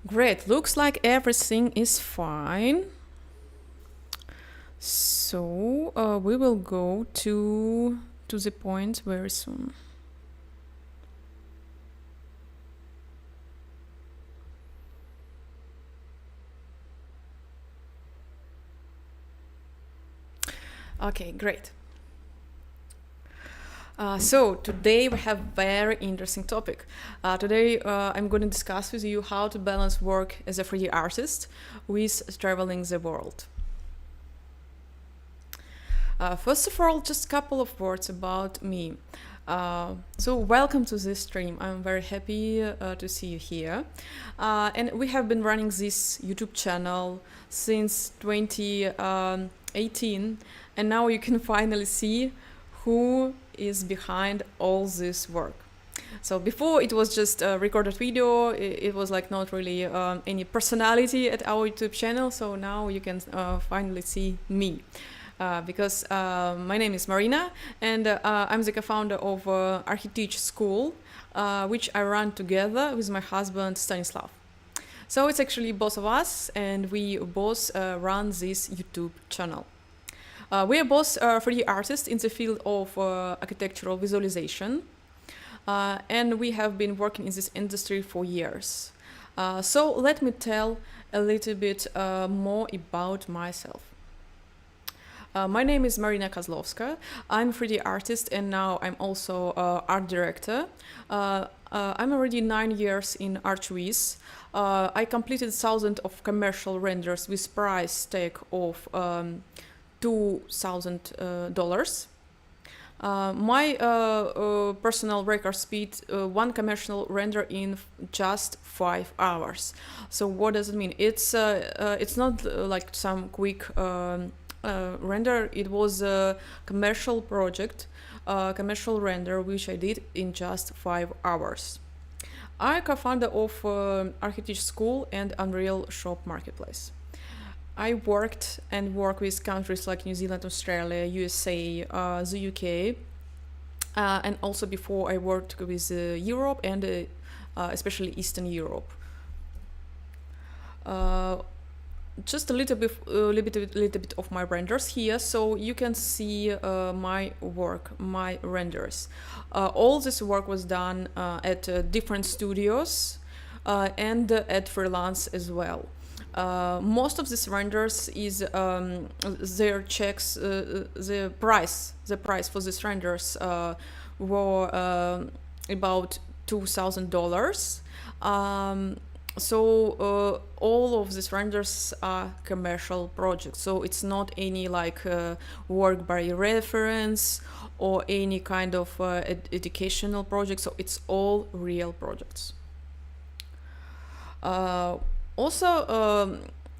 Great, looks like everything is fine. So we will go to the point very soon. Okay, great. So today we have very interesting topic. Today I'm going to discuss with you how to balance work as a 3D artist with traveling the world. First of all, just a couple of words about me. So welcome to this stream. I'm very happy to see you here. And we have been running this YouTube channel since 2018, and now you can finally see who is behind all this work. So before it was just a recorded video, it was like not really any personality at our YouTube channel. So now you can finally see me. Because my name is Marina, and I'm the co-founder of ArhiTeach school, which I run together with my husband Stanislav. So it's actually both of us, and we both run this YouTube channel. We are both 3D artists in the field of architectural visualization, and we have been working in this industry for years. So let me tell a little bit more about myself. My name is Marina Kozlovskaya. I'm a 3D artist, and now I'm also art director. I'm already 9 years in ArchViz. I completed thousands of commercial renders with price tag of $2,000. My personal record speed, one commercial render in just 5 hours. So what does it mean? It's not like some quick render. It was a commercial project, commercial render, which I did in just 5 hours. I'm co-founder of ArhiTeach School and Unreal Shop Marketplace. I worked and work with countries like New Zealand, Australia, USA, the UK, and also before I worked with Europe and especially Eastern Europe. Just a little bit of my renders here, so you can see my work, my renders. All this work was done at different studios and at freelance as well. Most of these renders is their checks. The price for these renders were about $2,000. So all of these renders are commercial projects. So it's not any like work by reference or any kind of educational project. So it's all real projects. Also,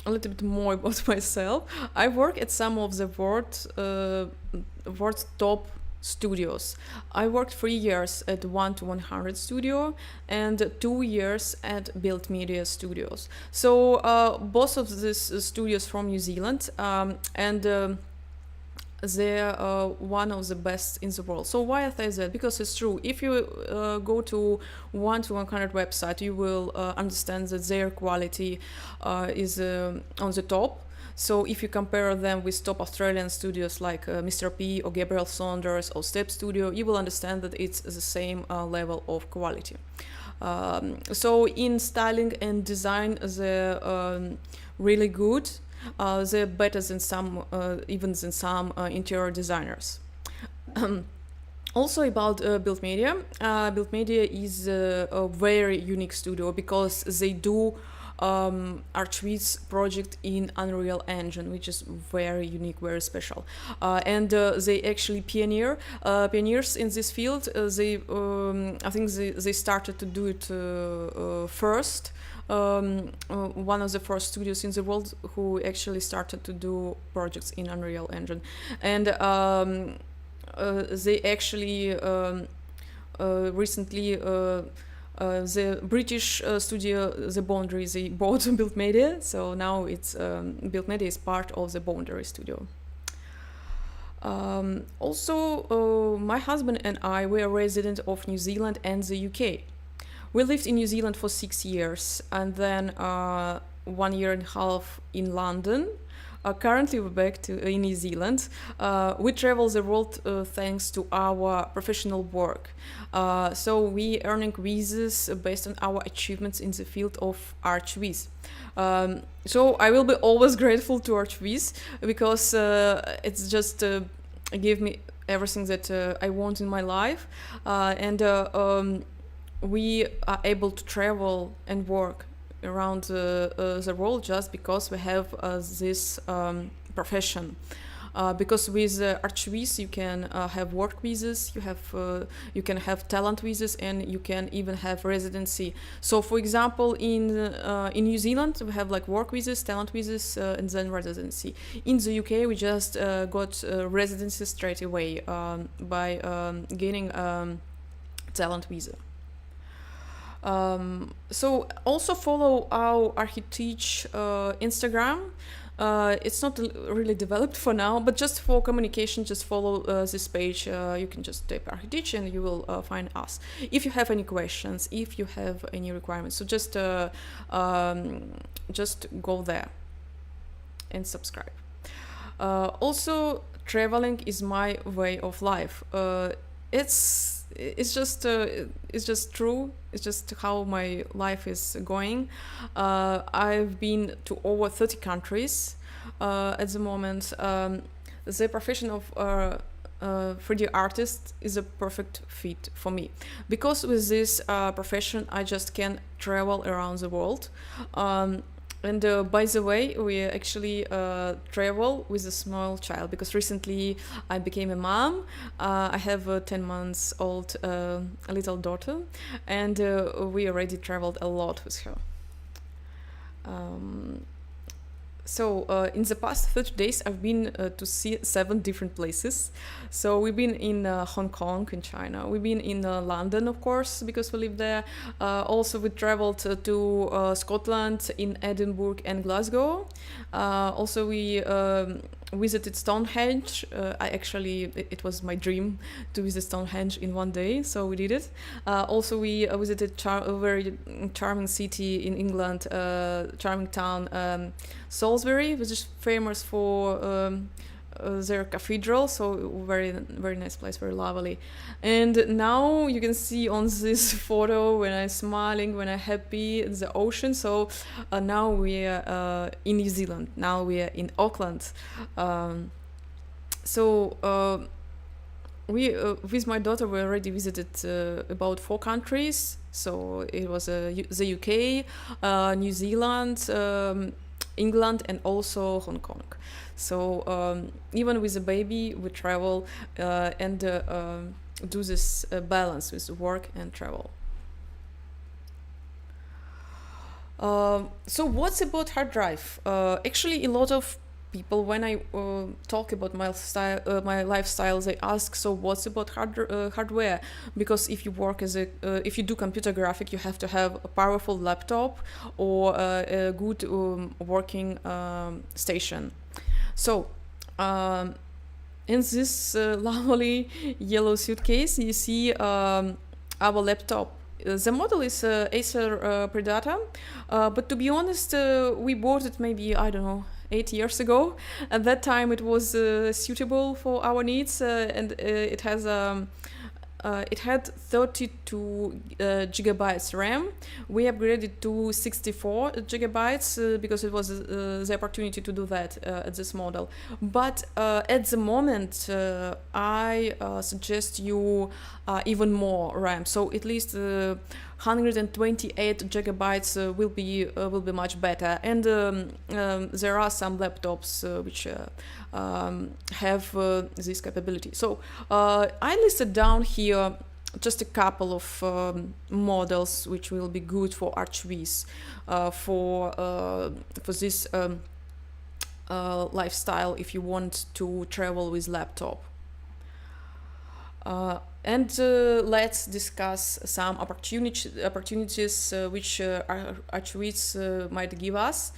a little bit more about myself. I work at some of the world's top studios. I worked 3 years at 1-100 studio and 2 years at Build Media Studios. So both of these studios from New Zealand, and they're one of the best in the world. So why I say that? Because it's true. If you go to 1-100 website, you will understand that their quality is on the top. So if you compare them with top Australian studios like Mr. P or Gabriel Saunders or Step Studio, you will understand that it's the same level of quality. So in styling and design, they're really good. They're better than some, even than some interior designers. Also about Build Media. Build Media is a very unique studio because they do ArchViz project in Unreal Engine, which is very unique, very special, and they actually pioneers in this field. I think they started to do it first. One of the first studios in the world who actually started to do projects in Unreal Engine, and they actually recently the British studio, The Boundary, they bought Build Media, so now it's Build Media is part of the Boundary studio. Also, my husband and I were resident of New Zealand and the UK. We lived in New Zealand for 6 years, and then 1.5 years in London. Currently, we're back to in New Zealand. We travel the world thanks to our professional work. So we earning visas based on our achievements in the field of ArhiTeach. So I will be always grateful to ArhiTeach because it's just give me everything that I want in my life, and we are able to travel and work around the world just because we have this profession. Because with ArhiTeach you can have work visas, you can have talent visas, and you can even have residency. So, for example, in New Zealand we have like work visas, talent visas, and then residency. In the UK we just got residency straight away by gaining talent visa. So also follow our ArhiTeach Instagram. It's not really developed for now, but just for communication, just follow this page. You can just type ArhiTeach and you will find us. If you have any questions, if you have any requirements, so just go there and subscribe. Also, traveling is my way of life. It's just true. It's just how my life is going. I've been to over 30 countries at the moment. The profession of 3D artist is a perfect fit for me because with this profession I just can travel around the world. And by the way, we actually travel with a small child because recently I became a mom. I have a 10 months old little daughter, and we already traveled a lot with her. So in the past 30 days, I've been to see 7 different places. So we've been in Hong Kong, in China. We've been in London, of course, because we live there. Also, we traveled to Scotland, in Edinburgh and Glasgow. Also, we visited Stonehenge. It was my dream to visit Stonehenge in one day, so we did it. Also, we visited a very charming city in England, charming town, Salisbury, which is famous for their cathedral, so very very nice place, very lovely. And now you can see on this photo when I'm smiling, when I'm happy, the ocean. So now we are in New Zealand. Now we are in Auckland. We with my daughter we already visited about 4 countries. So it was the UK, New Zealand, England, and also Hong Kong. So even with a baby, we travel and do this balance with work and travel. So what's about hard drive? Actually, a lot of people, when I talk about my lifestyle, they ask, so what's about hardware? Because if you work if you do computer graphic, you have to have a powerful laptop or a good working station. So in this lovely yellow suitcase, you see our laptop. The model is Acer Predator, but to be honest, we bought it maybe, I don't know, 8 years ago. At that time it was suitable for our needs, and it had 32 gigabytes RAM. We upgraded to 64 gigabytes because it was the opportunity to do that at this model. But at the moment, I suggest you even more RAM. So at least 128 gigabytes will be much better. And there are some laptops which have this capability. So I listed down here just a couple of models which will be good for ArhiTeach for this lifestyle if you want to travel with laptop. And let's discuss some opportunities which ArhiTeach might give us.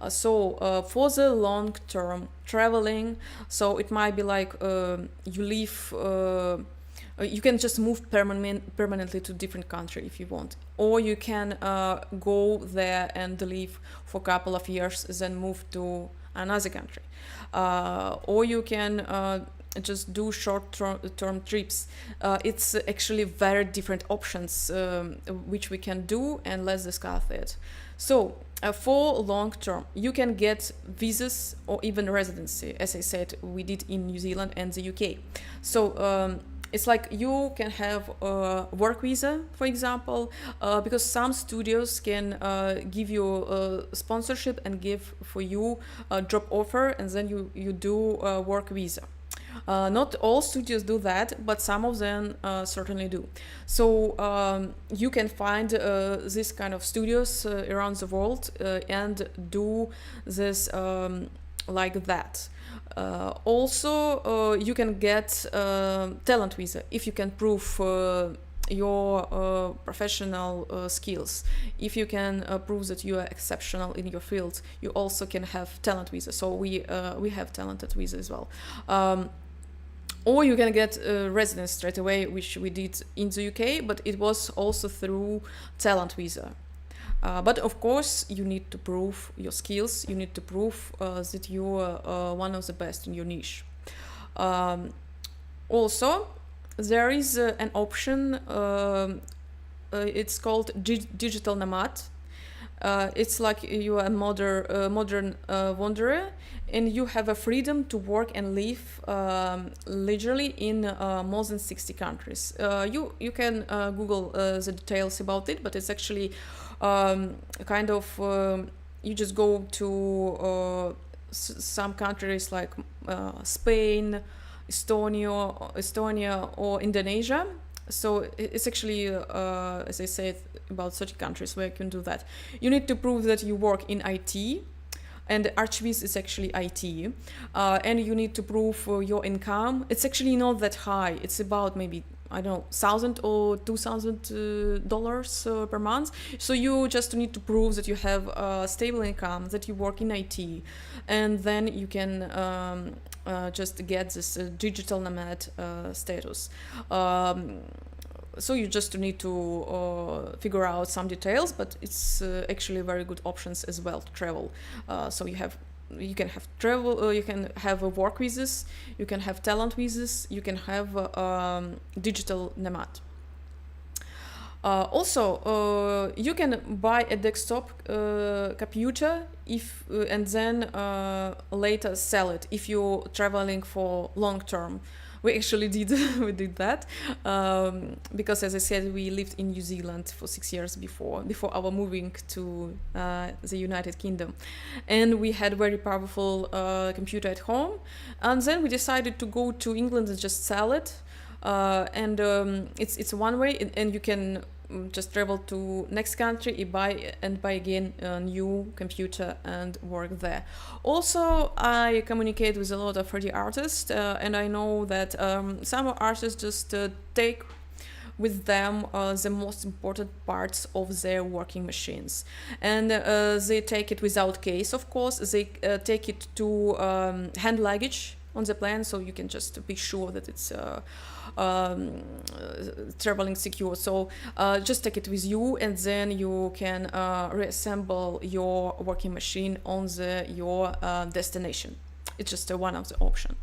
For the long-term traveling, so it might be like you leave you can just move permanently to different country if you want, or you can go there and live for a couple of years, then move to another country, or you can just do short-term trips. It's actually very different options which we can do, and let's discuss it. So for long term, you can get visas or even residency. As I said, we did in New Zealand and the UK. So it's like you can have a work visa, for example, because some studios can give you a sponsorship and give for you a job offer, and then you do a work visa. Not all studios do that, but some of them certainly do. So you can find this kind of studios around the world and do this like that. Also, you can get talent visa if you can prove your professional skills. If you can prove that you are exceptional in your field, you also can have talent visa. So we have talented visa as well. Or you can get residence straight away, which we did in the UK, but it was also through talent visa. But of course, you need to prove your skills. You need to prove that you are one of the best in your niche. Also, there is an option. It's called digital nomad. It's like you are a modern wanderer, and you have a freedom to work and live legally in more than 60 countries. You can Google the details about it, but it's actually kind of you just go to some countries like Spain, Estonia, or Indonesia. So it's actually, as I said, about 30 countries where you can do that. You need to prove that you work in IT, and ArhiTeach is actually IT. And you need to prove your income. It's actually not that high. It's about maybe, I don't know, $1,000 or $2,000 per month. So you just need to prove that you have a stable income, that you work in IT, and then you can just get this digital nomad status. So you just need to figure out some details, but it's actually very good options as well to travel. So you can have travel, you can have work visas, you can have talent visas, you can have digital nomad. Also, you can buy a desktop computer and then later sell it if you're traveling for long term. We actually did that because, as I said, we lived in New Zealand for 6 years before our moving to the United Kingdom, and we had very powerful computer at home, and then we decided to go to England and just sell it. And it's one way, and you can just travel to next country, buy again a new computer and work there. Also, I communicate with a lot of 3D artists, and I know that some artists just take with them the most important parts of their working machines, and they take it without case. Of course, they take it to hand luggage on the plane, so you can just be sure that it's traveling secure. So just take it with you, and then you can reassemble your working machine on your destination. It's just one of the options.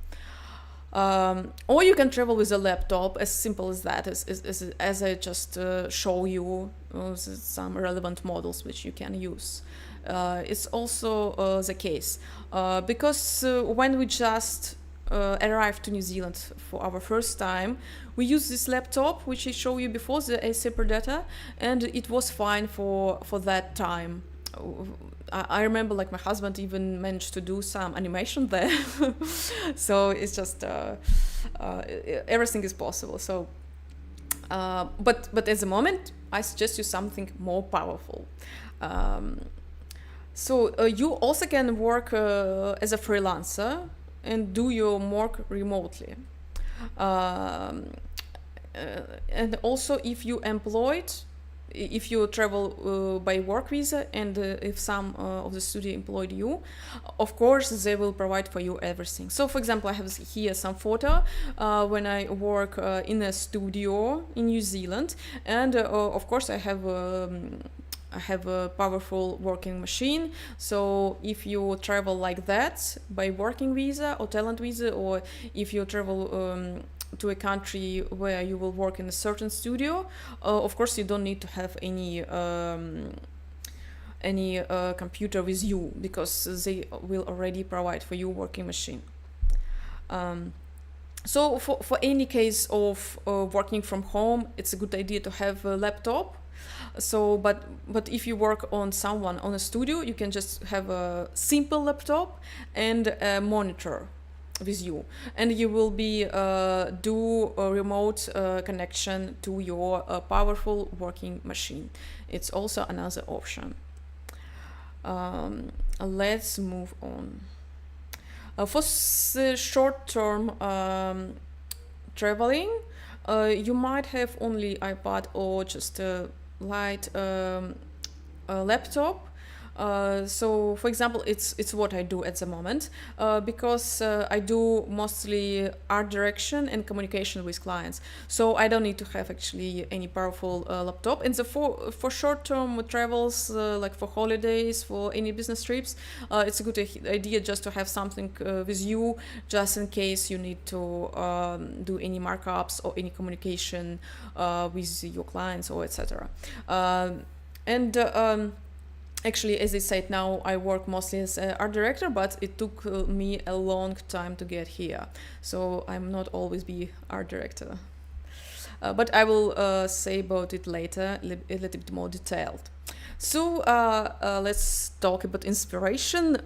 Or you can travel with a laptop, as simple as that, as I just show you some relevant models which you can use. It's also the case because when we just arrived to New Zealand for our first time, we used this laptop which I showed you before, the AC Predator, and it was fine for that time. I remember, like, my husband even managed to do some animation there. So it's just everything is possible. So but at the moment I suggest you something more powerful. So you also can work as a freelancer and do your work remotely. And also, if you employed, if you travel by work visa, and if some of the studio employed you, of course they will provide for you everything. So for example, I have here some photo when I work in a studio in New Zealand, and of course I have a powerful working machine. So if you travel like that by working visa or talent visa, or if you travel to a country where you will work in a certain studio, of course you don't need to have any computer with you, because they will already provide for you working machine. So for any case of working from home, it's a good idea to have a laptop. So but if you work on a studio, you can just have a simple laptop and a monitor with you, and you will be do a remote connection to your powerful working machine. It's also another option. Let's move on. For short-term traveling, you might have only iPad or just a light laptop. So for example, it's what I do at the moment, because I do mostly art direction and communication with clients, so I don't need to have actually any powerful laptop. And so for short-term travels, like for holidays, for any business trips, it's a good idea just to have something with you, just in case you need to do any markups or any communication with your clients or etc. Actually, as I said, now I work mostly as an art director, but it took me a long time to get here. So I'm not always be art director. But I will say about it later, a little bit more detailed. So let's talk about inspiration,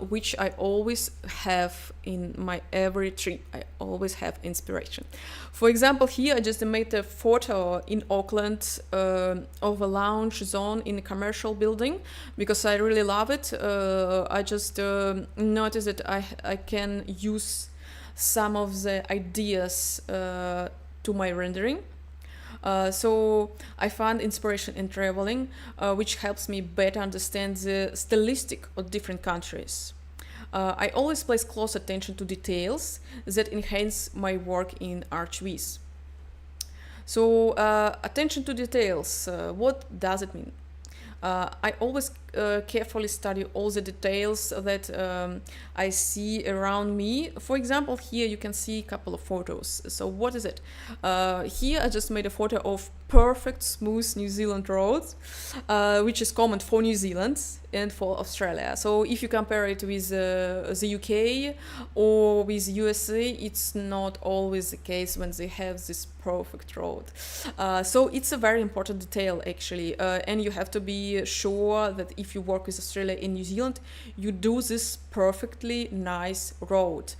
which I always have in my every trip. I always have inspiration. For example, here I just made a photo in Auckland of a lounge zone in a commercial building, because I really love it. I just noticed that I can use some of the ideas to my rendering. So I found inspiration in traveling, which helps me better understand the stylistic of different countries. I always place close attention to details that enhance my work in ArchViz. So attention to details, what does it mean? I always carefully study all the details that I see around me. For example, here you can see a couple of photos. So what is it? Here I just made a photo of perfect smooth New Zealand roads, which is common for New Zealand and for Australia. So if you compare it with the UK or with USA, it's not always the case when they have this perfect road. So it's a very important detail actually, and you have to be sure that if you work with Australia and New Zealand, you do this perfectly nice road.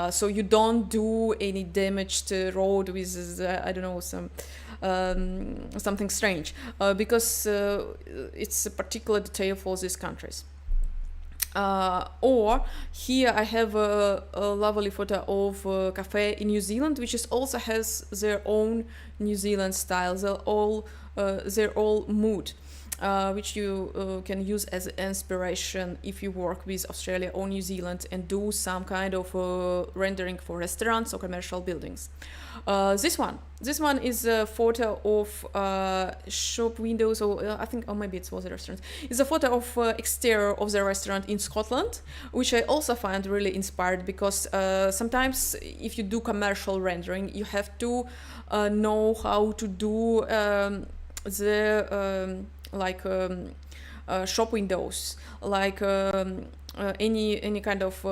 So you don't do any damaged road with I don't know, something strange, because it's a particular detail for these countries. Or here I have a lovely photo of a cafe in New Zealand, which is also has their own New Zealand style, their all mood, which you can use as inspiration if you work with Australia or New Zealand and do some kind of rendering for restaurants or commercial buildings. This one is a photo of shop windows, or I think, or maybe it was a restaurant. It's a photo of exterior of the restaurant in Scotland, which I also find really inspired, because sometimes if you do commercial rendering, you have to know how to do shop windows, like any kind of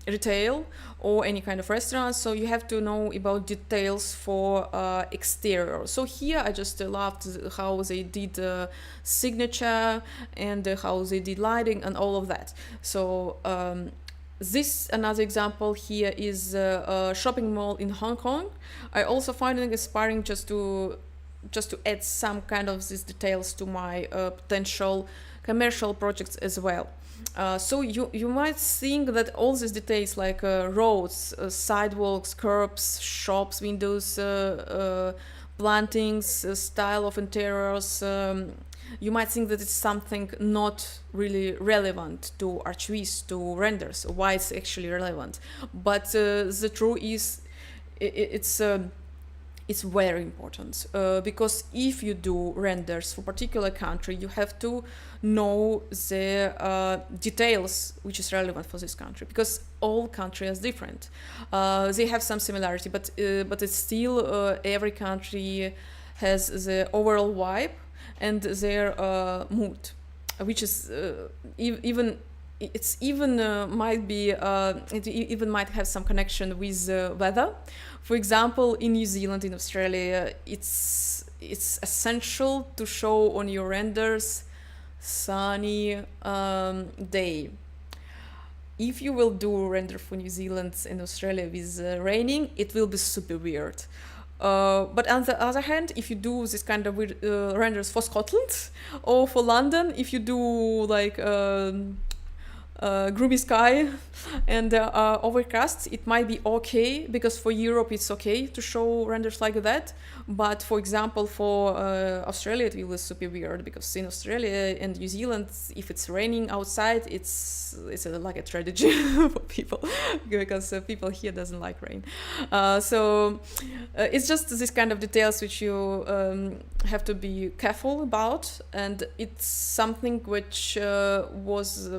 retail or any kind of restaurant. So you have to know about details for exterior. So here I just loved how they did signature and how they did lighting and all of that. So this another example here is a shopping mall in Hong Kong. I also find it inspiring just to add some kind of these details to my potential commercial projects as well. So you might think that all these details like roads, sidewalks, curbs, shops, windows, plantings, style of interiors, you might think that it's something not really relevant to ArhiTeach, to renders, why it's actually relevant. But the truth is, it's very important, because if you do renders for particular country, you have to know the details which is relevant for this country, because all countries are different. They have some similarity, but it's still every country has the overall vibe and their mood, which is even it's even might be it even might have some connection with weather. For example, in New Zealand, in Australia, it's essential to show on your renders sunny day. If you will do render for New Zealand and Australia with raining, it will be super weird. But on the other hand, if you do this kind of renders for Scotland or for London, if you do like gloomy sky and overcast, it might be okay, because for Europe it's okay to show renders like that. But for example, for Australia, it will be super weird, because in Australia and New Zealand, if it's raining outside, it's like a tragedy for people, because people here doesn't like rain. So it's just this kind of details which you have to be careful about, and it's something which was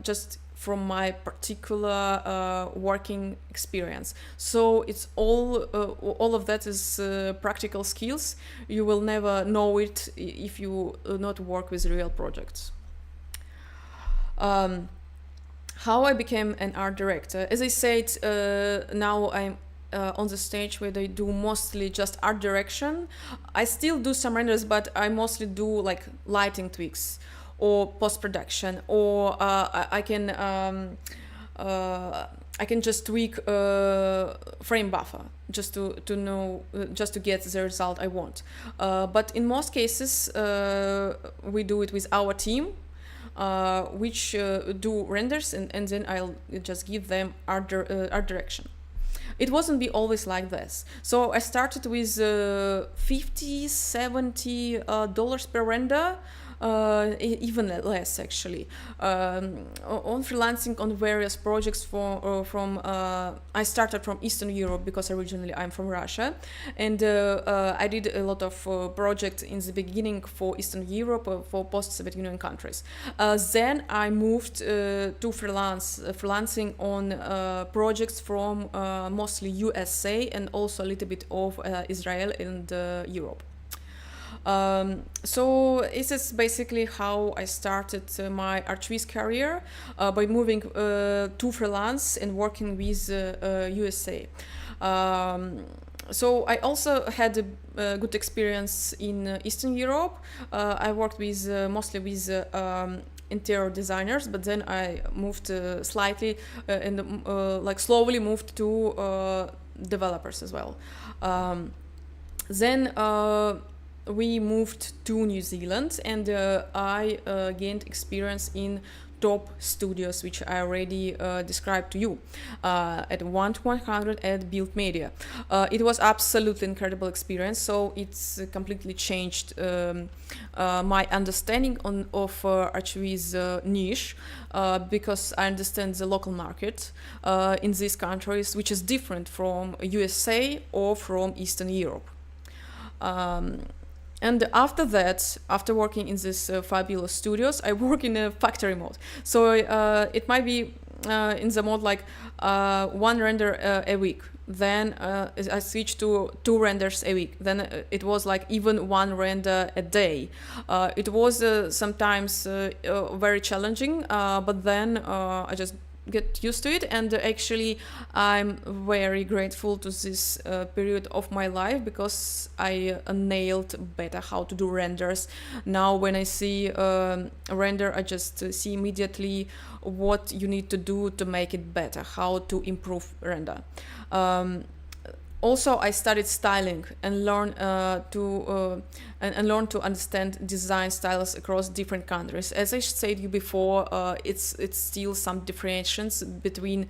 just from my particular working experience. So it's all of that is practical skills. You will never know it if you not work with real projects. How I became an art director. As I said, now I'm on the stage where they do mostly just art direction. I still do some renders, but I mostly do like lighting tweaks or post-production, or I can just tweak frame buffer just to know, just to get the result I want. But in most cases, we do it with our team, which do renders, and then I'll just give them art direction. It wasn't be always like this. So I started with $50-$70 per render. Even less actually, on freelancing on various projects from I started from Eastern Europe, because originally I'm from Russia, and I did a lot of projects in the beginning for Eastern Europe, for post-Soviet Union countries. Then I moved to freelancing on projects from mostly USA and also a little bit of Israel and Europe. So this is basically how I started my ArhiTeach career, by moving to freelance and working with USA. So I also had a good experience in Eastern Europe. I worked with mostly with interior designers, but then I moved slightly and like slowly moved to developers as well. Then we moved to New Zealand, and I gained experience in top studios, which I already described to you, at 1-100 at Build Media. It was absolutely incredible experience, so it's completely changed my understanding of ArhiTeach's niche, because I understand the local market in these countries, which is different from USA or from Eastern Europe. And after that, after working in these fabulous studios, I work in a factory mode. So it might be in the mode like one render a week. Then I switched to 2 renders a week. Then it was like even 1 render a day. It was sometimes very challenging, but then I just get used to it, and actually I'm very grateful to this period of my life, because I nailed better how to do renders. Now when I see a render, I just see immediately what you need to do to make it better, how to improve render. Also, I studied styling and learned to understand design styles across different countries. As I said you before, it's still some differentiations between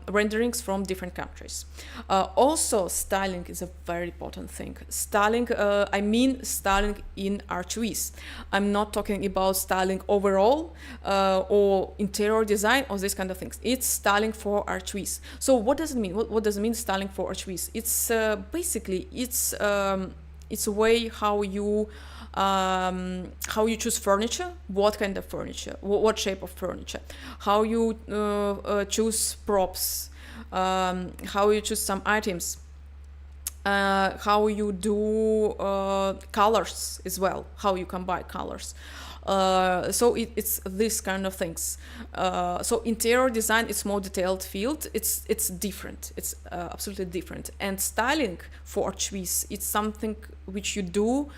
renderings from different countries. Also, styling is a very important thing. Styling, I mean styling in ArhiTeach. I'm not talking about styling overall or interior design or this kind of things. It's styling for ArhiTeach. So what does it mean? What does it mean styling for ArhiTeach? It's basically it's a way how you choose furniture, what kind of furniture, what shape of furniture, how you choose props, how you choose some items, how you do colors as well, how you combine colors. So it's this kind of things. So interior design is more detailed field. It's different. It's absolutely different. And styling for ArhiTeach, it's something which you do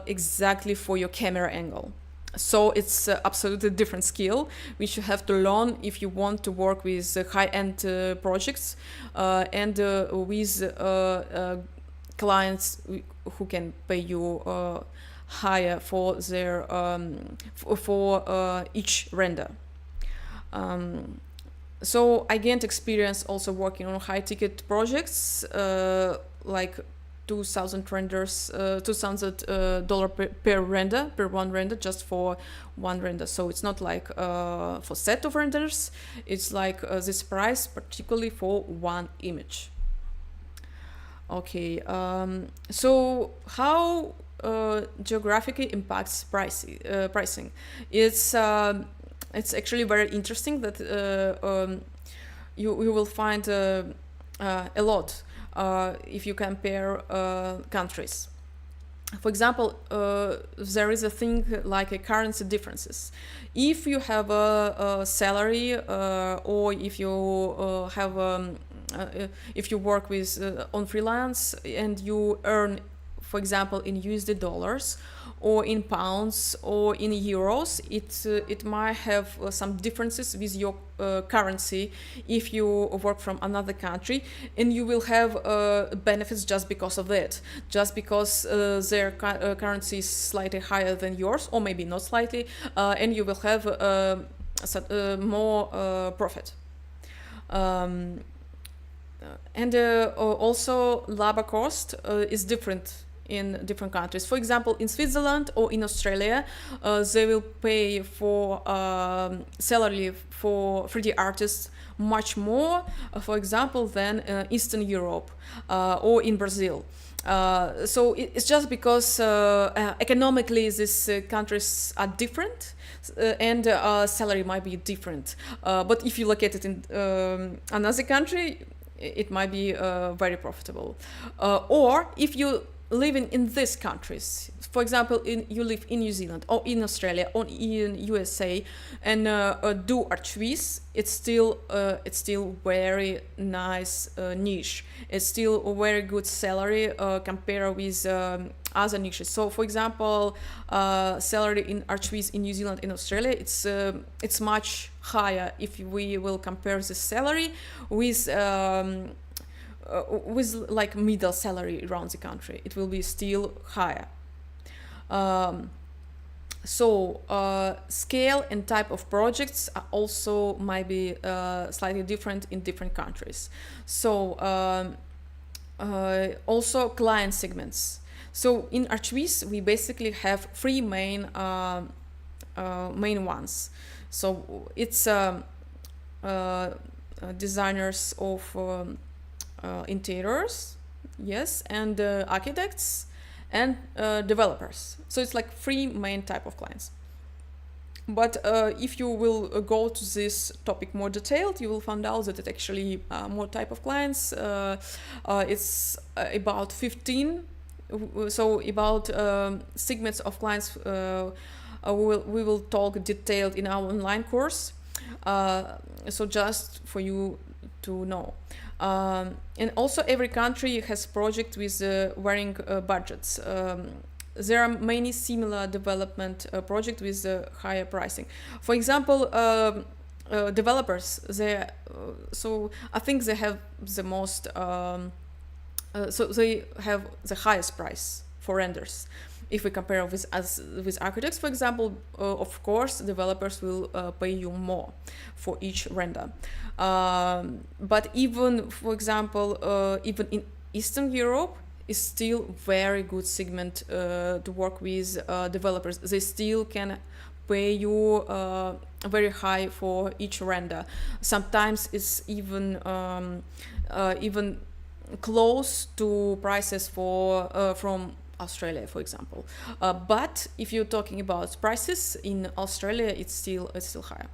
exactly for your camera angle. So it's absolutely different skill which you have to learn if you want to work with high-end projects and with clients who can pay you higher for their for each render. So I gained experience also working on high-ticket projects like 2,000 renders, $2,000 per render, per one render, just for one render. So it's not like for set of renders. It's like this price, particularly for one image. Okay. So how geographically impacts pricing? It's actually very interesting that you will find a lot if you compare countries. For example, there is a thing like a currency differences. If you have a salary or if you if you work with on freelance and you earn, for example, in USD dollars or in pounds or in euros, it might have some differences with your currency if you work from another country, and you will have benefits just because of that, just because their currency is slightly higher than yours, or maybe not slightly, and you will have more profit. And also labor cost is different in different countries. For example, in Switzerland or in Australia, they will pay for salary for 3D artists much more, for example, than Eastern Europe or in Brazil. So it's just because economically these countries are different and salary might be different. But if you look at it in another country, it might be very profitable. Or if you living in these countries, for example, you live in New Zealand or in Australia or in USA and do ArhiTeach, it's still very nice niche. It's still a very good salary compared with other niches. So, for example, salary in ArhiTeach in New Zealand and Australia, it's much higher if we will compare the salary with like middle salary around the country. It will be still higher. So scale and type of projects are also might be slightly different in different countries. So also client segments. So in ArhiTeach we basically have three main ones. So it's designers of interiors, yes, and architects and developers. So it's like three main type of clients. But if you will go to this topic more detailed, you will find out that it actually more type of clients. It's about 15. So about segments of clients we will talk detailed in our online course. So just for you to know. And also every country has projects with varying budgets. There are many similar development projects with higher pricing. For example, developers, so I think they have the most so they have the highest price for renders. If we compare with architects, for example, of course, developers will pay you more for each render. But even, for example, even in Eastern Europe, is still very good segment to work with developers. They still can pay you very high for each render. Sometimes it's even even close to prices for from Australia, for example. But if you're talking about prices in Australia, it's still higher.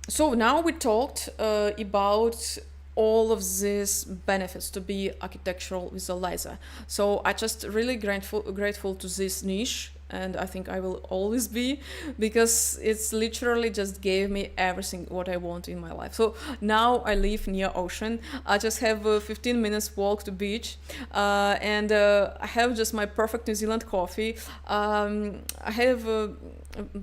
So now we talked about all of these benefits to be architectural visualizer. So I just really grateful to this niche, and I think I will always be, because it's literally just gave me everything what I want in my life. So now I live near ocean. I just have a 15 minutes walk to beach, and I have just my perfect New Zealand coffee. I have a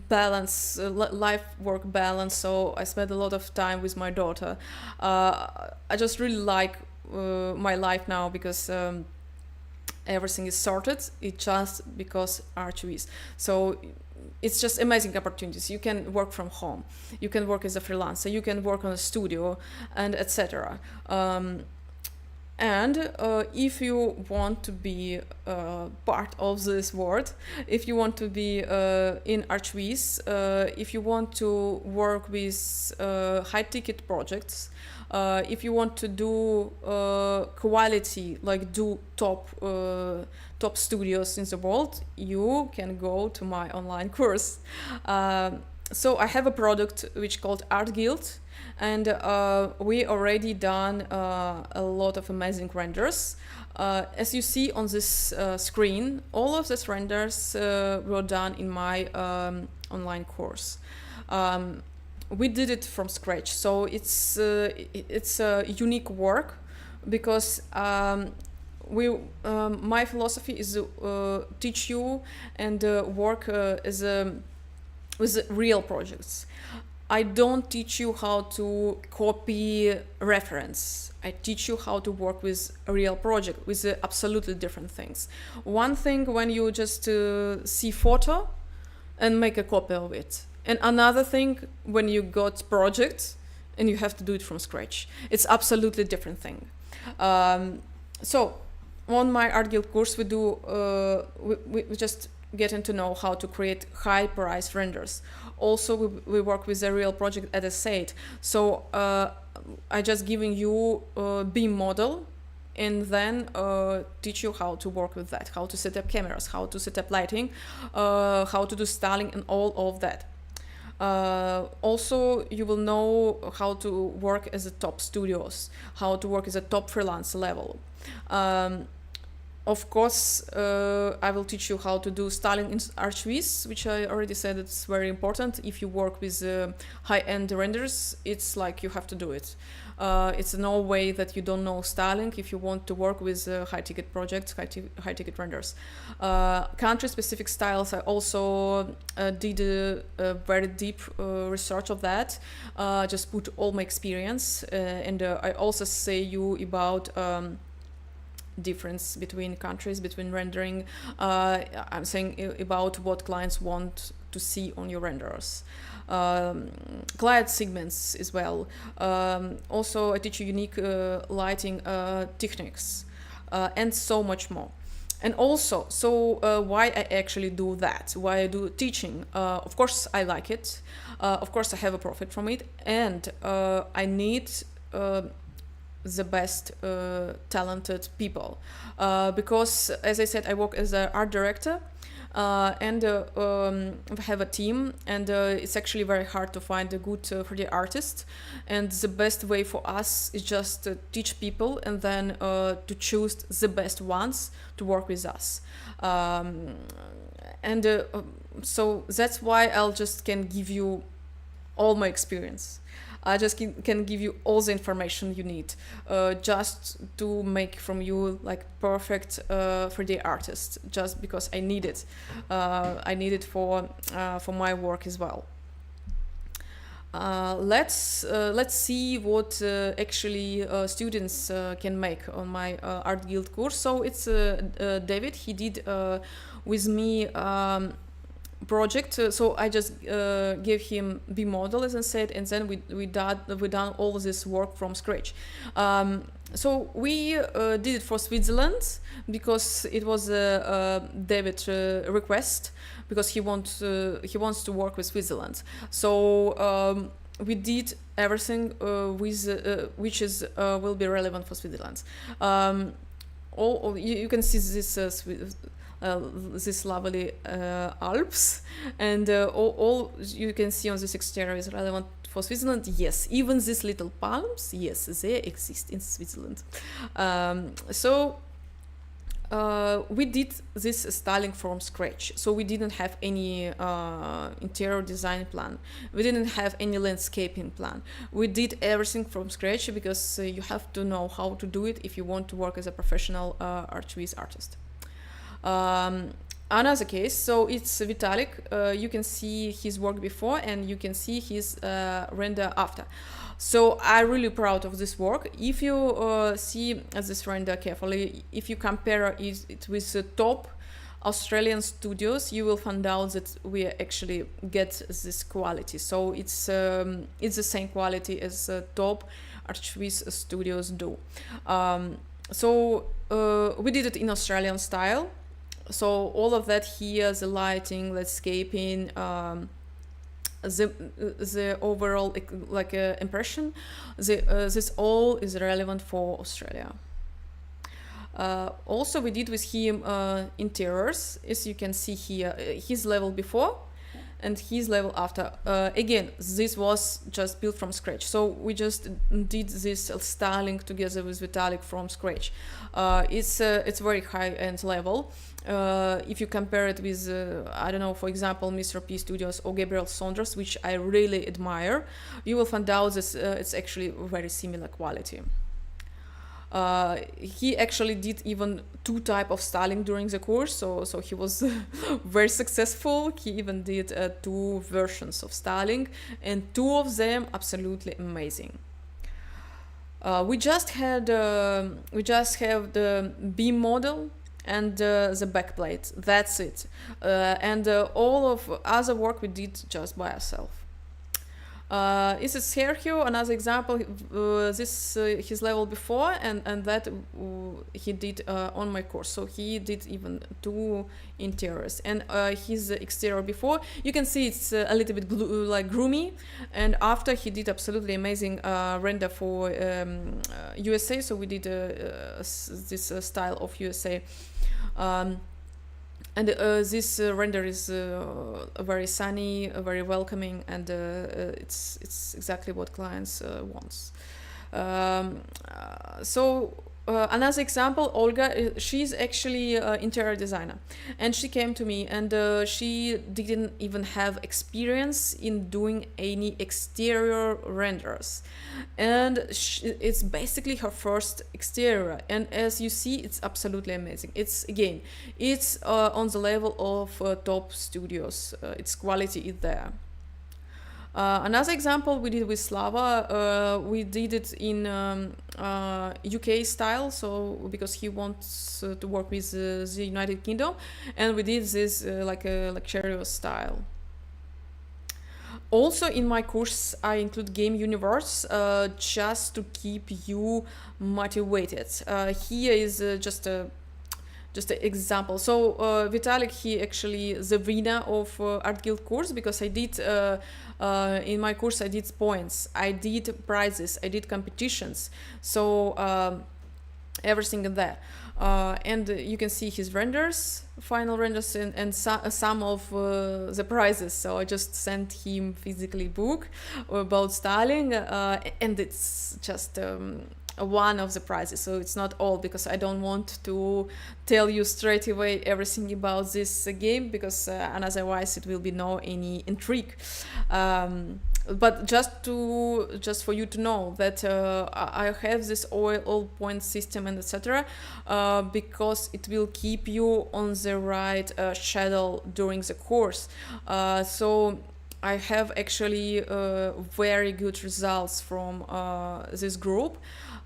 balance, life-work balance, so I spend a lot of time with my daughter. I just really like my life now, because everything is sorted. It's just because Archviz. So it's just amazing opportunities. You can work from home, you can work as a freelancer, you can work on a studio, and etc. And if you want to be part of this world, if you want to be in Archviz, if you want to work with high-ticket projects, if you want to do quality, like do top studios in the world, you can go to my online course. So I have a product which called Art Guild, and we already done a lot of amazing renders. As you see on this screen, all of these renders were done in my online course. We did it from scratch, so it's a unique work, because my philosophy is teach you and work with real projects. I don't teach you how to copy reference. I teach you how to work with a real project, with absolutely different things. One thing when you just see photo and make a copy of it, and another thing when you got project and you have to do it from scratch. It's absolutely different thing. So on my Art Guild course, we do we just getting to know how to create high price renders. Also, we work with a real project, as I said. So I just giving you a beam model, and then teach you how to work with that, how to set up cameras, how to set up lighting, how to do styling, and all of that. Also, you will know how to work as a top studios, how to work as a top freelance level. Of course, I will teach you how to do styling in Archviz, which I already said it's very important. If you work with high-end renders, it's like you have to do it. It's no way that you don't know styling if you want to work with high-ticket projects, high-ticket renders. Country-specific styles, I also did a very deep research of that. Just put all my experience, and I also say you about difference between countries, between rendering. I'm saying about what clients want to see on your renders. Client segments as well. Also, I teach you unique lighting techniques, and so much more. And also, so why I actually do that, why I do teaching. Of course, I like it. Of course, I have a profit from it, and I need the best talented people, because, as I said, I work as an art director, and have a team, and it's actually very hard to find a good 3D artist, and the best way for us is just teach people, and then to choose the best ones to work with us. So that's why I'll just can give you all my experience. I just can give you all the information you need, just to make from you like perfect 3D artist, just because I need it. I need it for my work as well. Let's see what actually students can make on my art guild course. So it's David. He did with me project. So I just gave him B model, as I said, and then we done all this work from scratch. So we did it for Switzerland because it was a David request, because he wants to work with Switzerland. So we did everything with which is will be relevant for Switzerland. You can see this lovely Alps, and all you can see on this exterior is relevant for Switzerland. Yes, even these little palms, yes, they exist in Switzerland. So we did this styling from scratch. So we didn't have any interior design plan. We didn't have any landscaping plan. We did everything from scratch because you have to know how to do it if you want to work as a professional ArchViz artist. Another case, so it's Vitalik. You can see his work before and you can see his render after. So I'm really proud of this work. If you see this render carefully, if you compare it with the top Australian studios, you will find out that we actually get this quality. So it's the same quality as top ArchViz studios do. So we did it in Australian style. So all of that here, the lighting, landscaping, the overall impression, this all is relevant for Australia. Also, we did with him interiors, as you can see here, his level before and his level after. Again, this was just built from scratch. So we just did this styling together with Vitalik from scratch. It's very high-end level. If you compare it with, I don't know, for example, Mr. P Studios or Gabriel Saunders, which I really admire, you will find out that it's actually very similar quality. He actually did even 2 types of styling during the course, so he was very successful. He even did 2 versions of styling, and 2 of them absolutely amazing. We just have the B model and the backplate. That's it, and all of other work we did just by ourselves. This is Sergio, another example. This his level before, and that he did on my course. So he did even 2 interiors, and his exterior before. You can see it's a little bit like groomy, and after he did absolutely amazing render for USA. So we did this style of USA. And this render is very sunny, very welcoming, and it's exactly what clients wants. Another example, Olga, she's actually an interior designer, and she came to me, and she didn't even have experience in doing any exterior renders, and it's basically her first exterior, and as you see, it's absolutely amazing. It's on the level of top studios. Its quality is there. Another example we did with Slava, we did it in UK style, so because he wants to work with the United Kingdom, and we did this like a luxurious style. Also in my course I include game universe just to keep you motivated. Here is just an example. So Vitalik, he actually the winner of Art Guild course, because I did in my course I did points, I did prizes, I did competitions, so everything in there. And you can see his renders, final renders, and some of the prizes. So I just sent him physically book about styling, and it's just one of the prizes, so it's not all, because I don't want to tell you straight away everything about this game, because and otherwise it will be no any intrigue. But just for you to know that I have this all point system and etc. Because it will keep you on the right schedule during the course. So I have actually very good results from this group.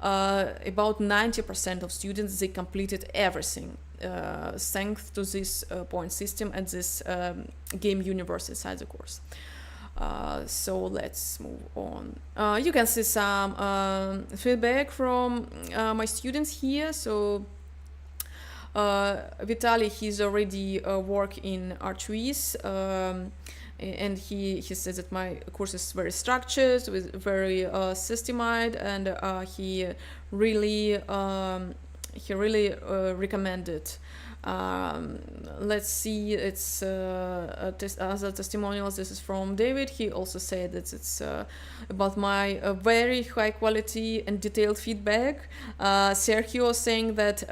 About 90% of students, they completed everything thanks to this point system and this game universe inside the course. So let's move on. You can see some feedback from my students here. So Vitaly, he's already work in ArhiTeach, and he says that my course is very structured, with very systematic, and he really recommended. Let's see, it's other testimonials. This is from David. He also said that it's about my very high quality and detailed feedback. Sergio saying that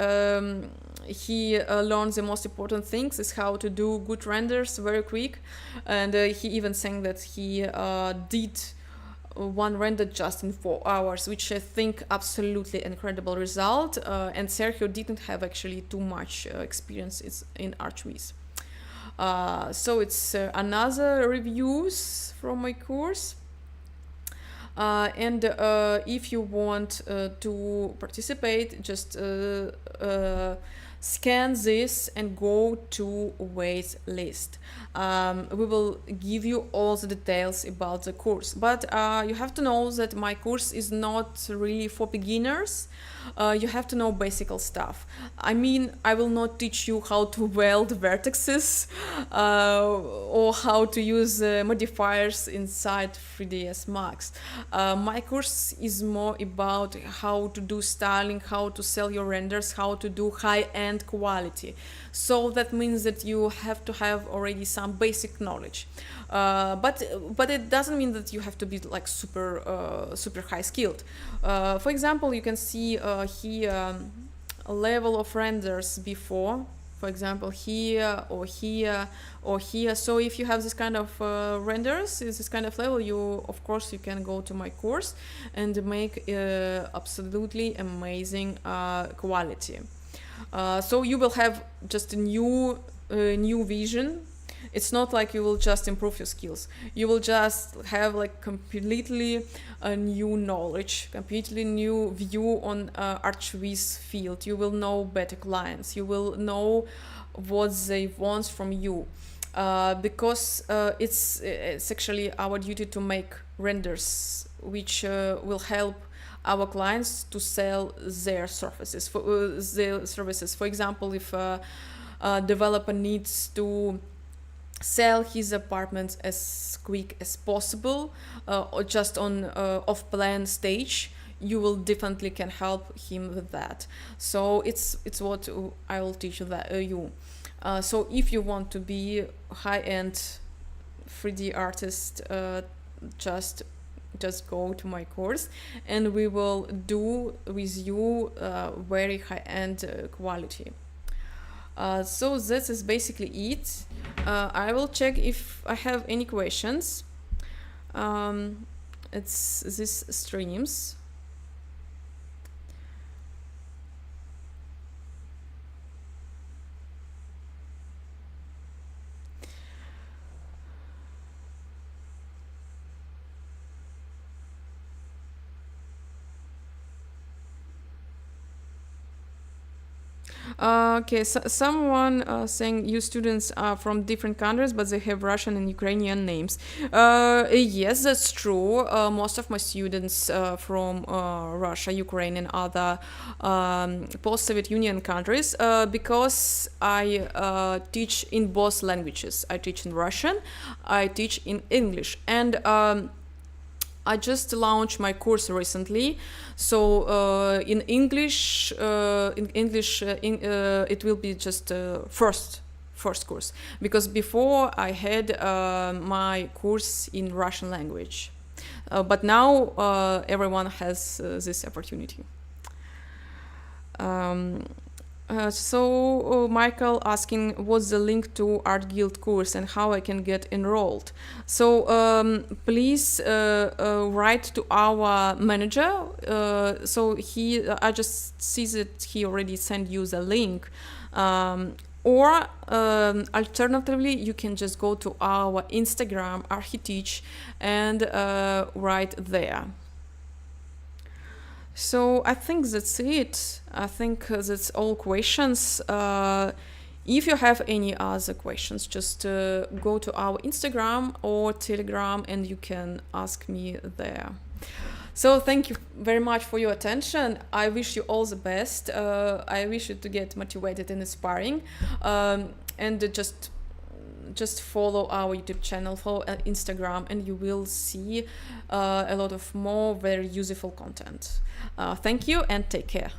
he learned the most important things is how to do good renders very quick, and he even saying that he did one render just in 4 hours, which I think absolutely incredible result. And Sergio didn't have actually too much experience in ArhiTeach. So it's another reviews from my course. And if you want to participate, just scan this and go to wait list. We will give you all the details about the course, but you have to know that my course is not really for beginners. You have to know basic stuff. I mean, I will not teach you how to weld vertices or how to use modifiers inside 3ds Max. My course is more about how to do styling, how to sell your renders, how to do high-end quality. So that means that you have to have already some basic knowledge. But it doesn't mean that you have to be like super high skilled. For example, you can see here a level of renders before, for example, here or here or here. So if you have this kind of renders, this kind of level, of course you can go to my course and make absolutely amazing quality. So you will have just a new vision. It's not like you will just improve your skills. You will just have like completely a new knowledge, completely new view on ArhiTeach field. You will know better clients. You will know what they want from you, because it's actually our duty to make renders which will help our clients to sell their services. For example, if a developer needs to sell his apartment as quick as possible or just on off-plan stage, you will definitely can help him with that. So it's what I will teach you. So if you want to be high-end 3D artist, just go to my course and we will do with you very high-end quality. So this is basically it. I will check if I have any questions. It's this streams. Okay, so someone saying you students are from different countries, but they have Russian and Ukrainian names. Yes, that's true. Most of my students from Russia, Ukraine, and other post-Soviet Union countries, because I teach in both languages. I teach in Russian, I teach in English, and I just launched my course recently, so in English, it will be just first course, because before I had my course in Russian language, but now everyone has this opportunity. So Michael asking what's the link to Art Guild course and how I can get enrolled. So please write to our manager. So I just see that he already sent you the link, Or alternatively, you can just go to our Instagram, ArhiTeach, and write there. So I think that's it. I think that's all questions. If you have any other questions, just go to our Instagram or Telegram and you can ask me there. So thank you very much for your attention. I wish you all the best. I wish you to get motivated and inspiring. And just follow our YouTube channel, follow Instagram, and you will see a lot of more very useful content. Thank you and take care.